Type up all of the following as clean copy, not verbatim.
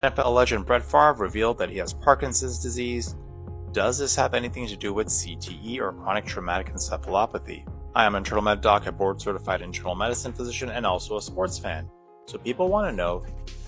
NFL legend Brett Favre revealed that he has Parkinson's disease. Does this have anything to do with CTE or chronic traumatic encephalopathy? I am Internal Med Doc, a board-certified internal medicine physician and also a sports fan. So people want to know,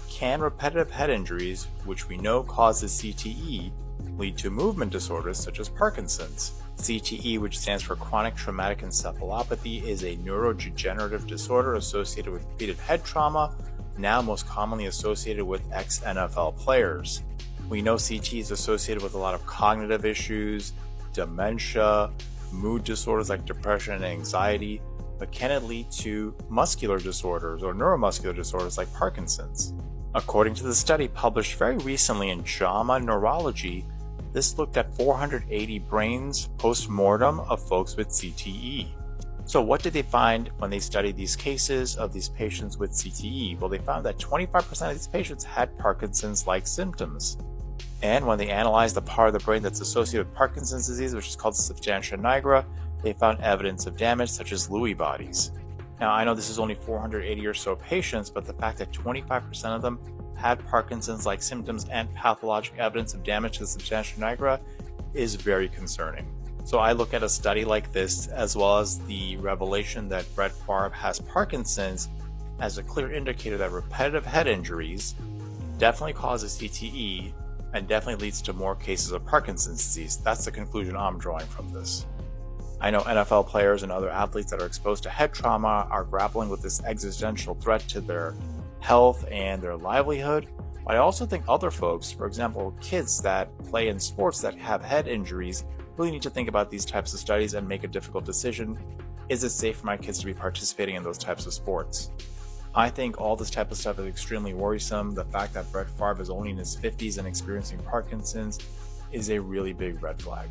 can repetitive head injuries, which we know causes CTE, lead to movement disorders such as Parkinson's? CTE, which stands for chronic traumatic encephalopathy, is a neurodegenerative disorder associated with repeated head trauma, now most commonly associated with ex-NFL players. We know CTE is associated with a lot of cognitive issues, dementia, mood disorders like depression and anxiety, but can it lead to muscular disorders or neuromuscular disorders like Parkinson's? According to the study published very recently in JAMA Neurology, this looked at 480 brains post-mortem of folks with CTE. So what did they find when they studied these cases of these patients with CTE? Well, they found that 25% of these patients had Parkinson's-like symptoms. And when they analyzed the part of the brain that's associated with Parkinson's disease, which is called the substantia nigra, they found evidence of damage such as Lewy bodies. Now, I know this is only 480 or so patients, but the fact that 25% of them had Parkinson's-like symptoms and pathologic evidence of damage to the substantia nigra is very concerning. So I look at a study like this, as well as the revelation that Brett Favre has Parkinson's, as a clear indicator that repetitive head injuries definitely causes CTE and definitely leads to more cases of Parkinson's disease. That's the conclusion I'm drawing from this. I know NFL players and other athletes that are exposed to head trauma are grappling with this existential threat to their health and their livelihood. But I also think other folks, for example, kids that play in sports that have head injuries, really need to think about these types of studies and make a difficult decision. Is it safe for my kids to be participating in those types of sports? I think all this type of stuff is extremely worrisome. The fact that Brett Favre is only in his 50s and experiencing Parkinson's is a really big red flag.